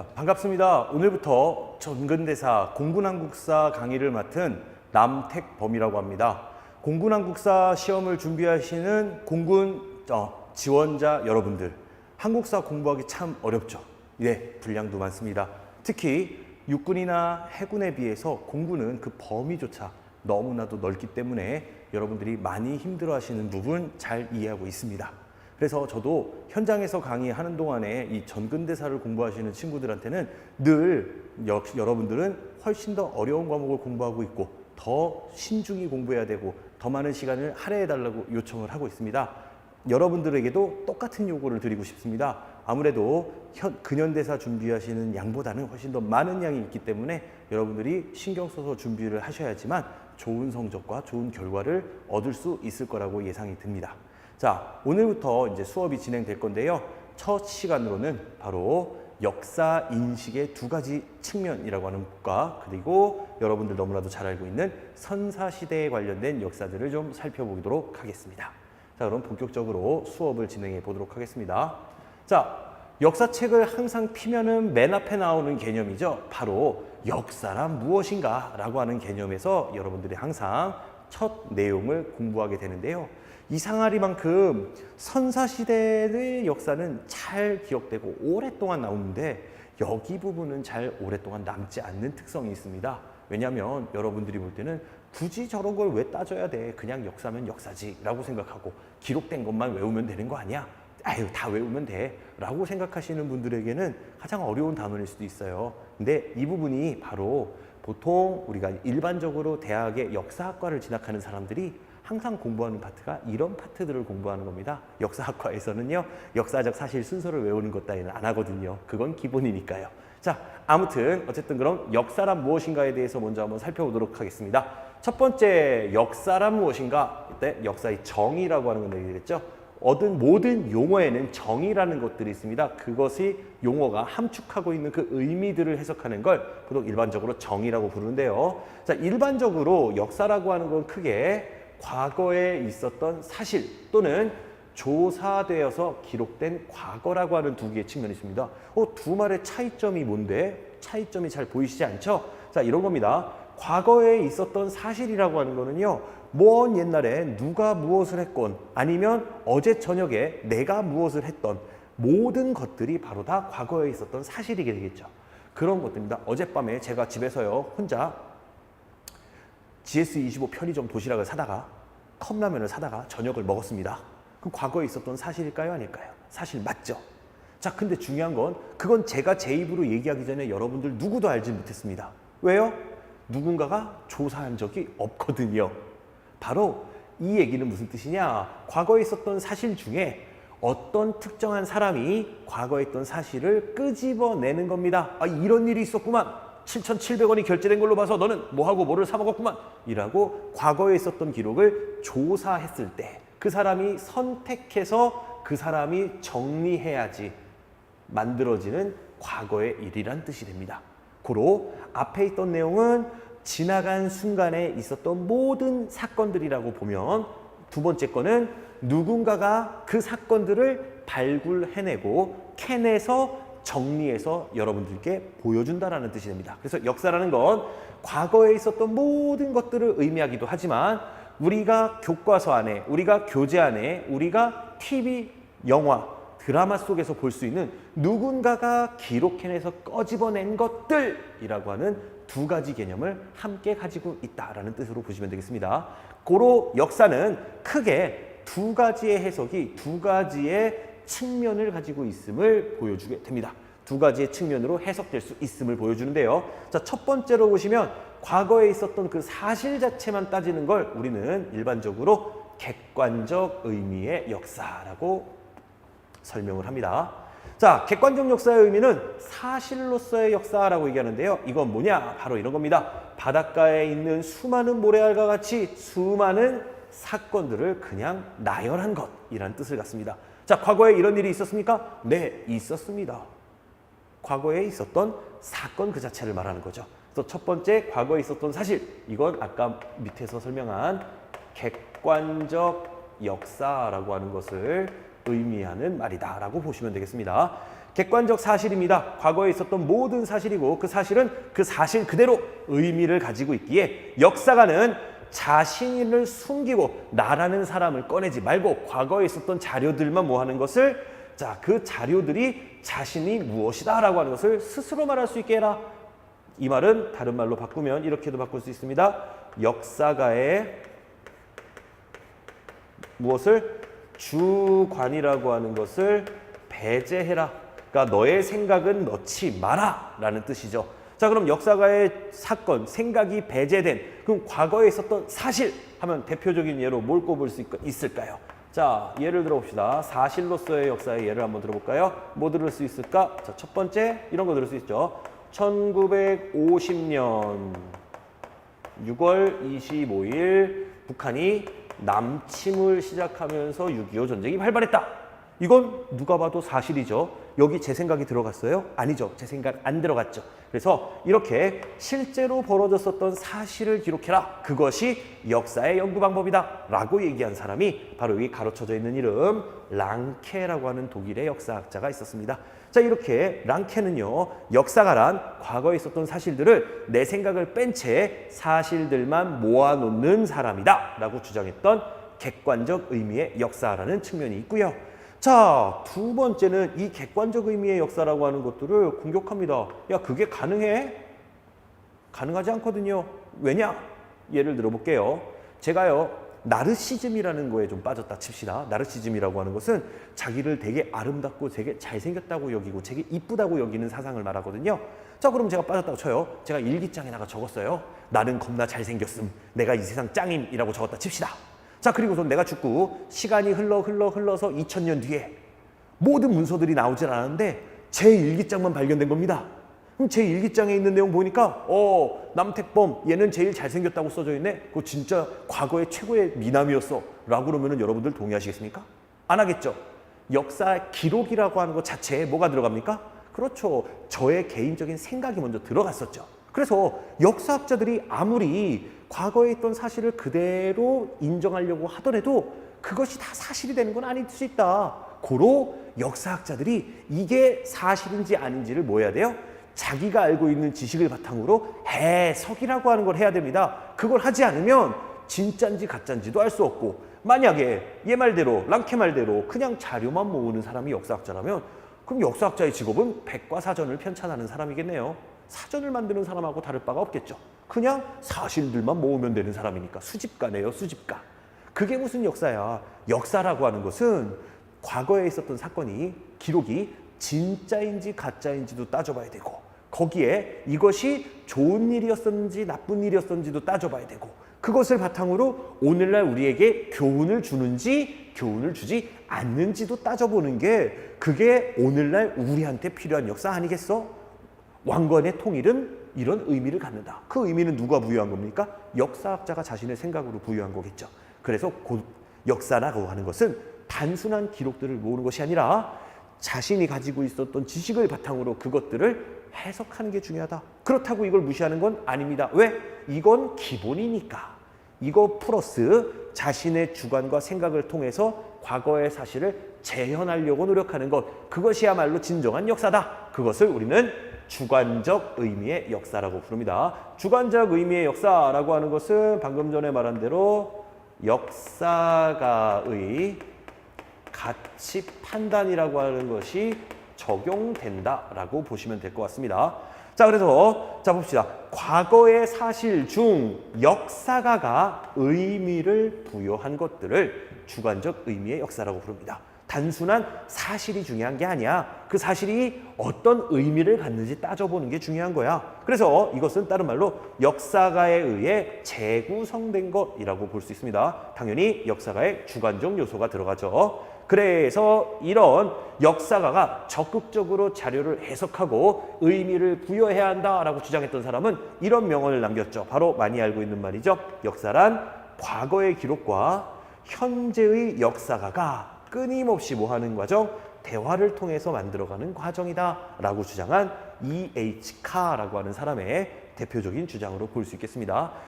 자, 반갑습니다. 오늘부터 전근대사 공군한국사 강의를 맡은 남택범이라고 합니다. 공군한국사 시험을 준비하시는 공군 지원자 여러분들, 한국사 공부하기 참 어렵죠. 네, 분량도 많습니다. 특히 육군이나 해군에 비해서 공군은 그 범위조차 너무나도 넓기 때문에 여러분들이 많이 힘들어하시는 부분 잘 이해하고 있습니다. 그래서 저도 현장에서 강의하는 동안에 이 전근대사를 공부하시는 친구들한테는 늘 여러분들은 훨씬 더 어려운 과목을 공부하고 있고 더 신중히 공부해야 되고 더 많은 시간을 할애해달라고 요청을 하고 있습니다. 여러분들에게도 똑같은 요구를 드리고 싶습니다. 아무래도 근현대사 준비하시는 양보다는 훨씬 더 많은 양이 있기 때문에 여러분들이 신경 써서 준비를 하셔야지만 좋은 성적과 좋은 결과를 얻을 수 있을 거라고 예상이 듭니다. 자, 오늘부터 이제 수업이 진행될 건데요. 첫 시간으로는 바로 역사 인식의 두 가지 측면이라고 하는 것과 그리고 여러분들 너무나도 잘 알고 있는 선사시대에 관련된 역사들을 좀 살펴보도록 하겠습니다. 자, 그럼 본격적으로 수업을 진행해 보도록 하겠습니다. 자, 역사책을 항상 피면은 맨 앞에 나오는 개념이죠. 바로 역사란 무엇인가 라고 하는 개념에서 여러분들이 항상 첫 내용을 공부하게 되는데요. 이상하리만큼 선사시대의 역사는 잘 기억되고 오랫동안 나오는데 여기 부분은 잘 오랫동안 남지 않는 특성이 있습니다. 왜냐하면 여러분들이 볼 때는 굳이 저런 걸 왜 따져야 돼? 그냥 역사면 역사지 라고 생각하고 기록된 것만 외우면 되는 거 아니야? 아유, 다 외우면 돼 라고 생각하시는 분들에게는 가장 어려운 단원일 수도 있어요. 근데 이 부분이 바로 보통 우리가 일반적으로 대학의 역사학과를 진학하는 사람들이 항상 공부하는 파트가 이런 파트들을 공부하는 겁니다. 역사학과에서는요, 역사적 사실 순서를 외우는 것 따위는 안 하거든요. 그건 기본이니까요. 자, 아무튼 어쨌든 그럼 역사란 무엇인가에 대해서 먼저 한번 살펴보도록 하겠습니다. 첫 번째, 역사란 무엇인가? 이때 역사의 정의라고 하는 걸 얘기했죠. 모든 용어에는 정의라는 것들이 있습니다. 그것이 용어가 함축하고 있는 그 의미들을 해석하는 걸 보통 일반적으로 정의라고 부르는데요. 자, 일반적으로 역사라고 하는 건 크게 과거에 있었던 사실 또는 조사되어서 기록된 과거라고 하는 두 개의 측면이 있습니다. 두 말의 차이점이 뭔데? 차이점이 잘 보이시지 않죠? 자, 이런 겁니다. 과거에 있었던 사실이라고 하는 거는요, 먼 옛날에 누가 무엇을 했건 아니면 어제 저녁에 내가 무엇을 했던 모든 것들이 바로 다 과거에 있었던 사실이게 되겠죠. 그런 것들입니다. 어젯밤에 제가 집에서요 혼자 GS25 편의점 도시락을 사다가 컵라면을 사다가 저녁을 먹었습니다. 그럼 과거에 있었던 사실일까요? 아닐까요? 사실 맞죠? 자, 근데 중요한 건 그건 제가 제 입으로 얘기하기 전에 여러분들 누구도 알지 못했습니다. 왜요? 누군가가 조사한 적이 없거든요. 바로 이 얘기는 무슨 뜻이냐? 과거에 있었던 사실 중에 어떤 특정한 사람이 과거에 있던 사실을 끄집어내는 겁니다. 아, 이런 일이 있었구만. 7,700원이 결제된 걸로 봐서 너는 뭐하고 뭐를 사 먹었구만 이라고 과거에 있었던 기록을 조사했을 때 그 사람이 선택해서 그 사람이 정리해야지 만들어지는 과거의 일이란 뜻이 됩니다. 고로 앞에 있던 내용은 지나간 순간에 있었던 모든 사건들이라고 보면 두 번째 거는 누군가가 그 사건들을 발굴해내고 캐내서 정리해서 여러분들께 보여준다라는 뜻이 됩니다. 그래서 역사라는 건 과거에 있었던 모든 것들을 의미하기도 하지만 우리가 교과서 안에, 우리가 교재 안에, 우리가 TV, 영화, 드라마 속에서 볼 수 있는 누군가가 기록해내서 꺼집어낸 것들이라고 하는 두 가지 개념을 함께 가지고 있다라는 뜻으로 보시면 되겠습니다. 고로 역사는 크게 두 가지의 해석이 두 가지의 측면을 가지고 있음을 보여주게 됩니다. 두 가지의 측면으로 해석될 수 있음을 보여주는데요. 자, 첫 번째로 보시면 과거에 있었던 그 사실 자체만 따지는 걸 우리는 일반적으로 객관적 의미의 역사라고 설명을 합니다. 자, 객관적 역사의 의미는 사실로서의 역사라고 얘기하는데요. 이건 뭐냐? 바로 이런 겁니다. 바닷가에 있는 수많은 모래알과 같이 수많은 사건들을 그냥 나열한 것이라는 뜻을 갖습니다. 자, 과거에 이런 일이 있었습니까? 네, 있었습니다. 과거에 있었던 사건 그 자체를 말하는 거죠. 그래서 첫 번째, 과거에 있었던 사실. 이건 아까 밑에서 설명한 객관적 역사라고 하는 것을 의미하는 말이다라고 보시면 되겠습니다. 객관적 사실입니다. 과거에 있었던 모든 사실이고 그 사실은 그 사실 그대로 의미를 가지고 있기에 역사가는 자신을 숨기고 나라는 사람을 꺼내지 말고 과거에 있었던 자료들만 모아는 것을 자, 그 자료들이 자신이 무엇이다 라고 하는 것을 스스로 말할 수 있게 해라. 이 말은 다른 말로 바꾸면 이렇게도 바꿀 수 있습니다. 역사가의 무엇을 주관이라고 하는 것을 배제해라. 그러니까 너의 생각은 넣지 마라 라는 뜻이죠. 자, 그럼 역사가의 사건, 생각이 배제된 그럼 과거에 있었던 사실 하면 대표적인 예로 뭘 꼽을 수 있을까요? 자, 예를 들어 봅시다. 사실로서의 역사의 예를 한번 들어볼까요? 뭐 들을 수 있을까? 자, 첫 번째 이런 거 들을 수 있죠. 1950년 6월 25일 북한이 남침을 시작하면서 6.25 전쟁이 발발했다. 이건 누가 봐도 사실이죠. 여기 제 생각이 들어갔어요? 아니죠. 제 생각 안 들어갔죠. 그래서 이렇게 실제로 벌어졌었던 사실을 기록해라. 그것이 역사의 연구 방법이다. 라고 얘기한 사람이 바로 여기 가로쳐져 있는 이름 랑케라고 하는 독일의 역사학자가 있었습니다. 자, 이렇게 랑케는요. 역사가란 과거에 있었던 사실들을 내 생각을 뺀 채 사실들만 모아놓는 사람이다. 라고 주장했던 객관적 의미의 역사라는 측면이 있고요. 자, 두 번째는 이 객관적 의미의 역사라고 하는 것들을 공격합니다. 야, 그게 가능해? 가능하지 않거든요. 왜냐? 예를 들어볼게요. 제가요, 나르시즘이라는 거에 좀 빠졌다 칩시다. 나르시즘이라고 하는 것은 자기를 되게 아름답고 되게 잘생겼다고 여기고 되게 이쁘다고 여기는 사상을 말하거든요. 자, 그럼 제가 빠졌다고 쳐요. 제가 일기장에다가 적었어요. 나는 겁나 잘생겼음. 내가 이 세상 짱임이라고 적었다 칩시다. 자, 그리고선 내가 죽고 시간이 흘러서 2000년 뒤에 모든 문서들이 나오질 않았는데 제 일기장만 발견된 겁니다. 그럼 제 일기장에 있는 내용 보니까 남택범 얘는 제일 잘생겼다고 써져 있네. 그거 진짜 과거의 최고의 미남이었어 라고 그러면 여러분들 동의하시겠습니까? 안 하겠죠. 역사 기록이라고 하는 것 자체에 뭐가 들어갑니까? 그렇죠. 저의 개인적인 생각이 먼저 들어갔었죠. 그래서 역사학자들이 아무리 과거에 있던 사실을 그대로 인정하려고 하더라도 그것이 다 사실이 되는 건 아닐 수 있다. 고로 역사학자들이 이게 사실인지 아닌지를 뭐 해야 돼요? 자기가 알고 있는 지식을 바탕으로 해석이라고 하는 걸 해야 됩니다. 그걸 하지 않으면 진짜인지 가짜인지도 알 수 없고 만약에 얘 말대로 랑케 말대로 그냥 자료만 모으는 사람이 역사학자라면 그럼 역사학자의 직업은 백과사전을 편찬하는 사람이겠네요. 사전을 만드는 사람하고 다를 바가 없겠죠. 그냥 사실들만 모으면 되는 사람이니까 수집가네요. 수집가. 그게 무슨 역사야. 역사라고 하는 것은 과거에 있었던 사건이 기록이 진짜인지 가짜인지도 따져봐야 되고 거기에 이것이 좋은 일이었었는지 나쁜 일이었었는지도 따져봐야 되고 그것을 바탕으로 오늘날 우리에게 교훈을 주는지 교훈을 주지 않는지도 따져보는 게 그게 오늘날 우리한테 필요한 역사 아니겠어? 왕권의 통일은 이런 의미를 갖는다. 그 의미는 누가 부여한 겁니까? 역사학자가 자신의 생각으로 부여한 거겠죠. 그래서 역사라고 하는 것은 단순한 기록들을 모으는 것이 아니라 자신이 가지고 있었던 지식을 바탕으로 그것들을 해석하는 게 중요하다. 그렇다고 이걸 무시하는 건 아닙니다. 왜? 이건 기본이니까. 이거 플러스 자신의 주관과 생각을 통해서 과거의 사실을 재현하려고 노력하는 것. 그것이야말로 진정한 역사다. 그것을 우리는 주관적 의미의 역사라고 부릅니다. 주관적 의미의 역사라고 하는 것은 방금 전에 말한 대로 역사가의 가치 판단이라고 하는 것이 적용된다라고 보시면 될 것 같습니다. 자, 그래서 자 봅시다. 과거의 사실 중 역사가가 의미를 부여한 것들을 주관적 의미의 역사라고 부릅니다. 단순한 사실이 중요한 게 아니야. 그 사실이 어떤 의미를 갖는지 따져보는 게 중요한 거야. 그래서 이것은 다른 말로 역사가에 의해 재구성된 것이라고 볼 수 있습니다. 당연히 역사가의 주관적 요소가 들어가죠. 그래서 이런 역사가가 적극적으로 자료를 해석하고 의미를 부여해야 한다라고 주장했던 사람은 이런 명언을 남겼죠. 바로 많이 알고 있는 말이죠. 역사란 과거의 기록과 현재의 역사가가 끊임없이 뭐하는 과정? 대화를 통해서 만들어가는 과정이다 라고 주장한 E.H. 카라고 하는 사람의 대표적인 주장으로 볼 수 있겠습니다.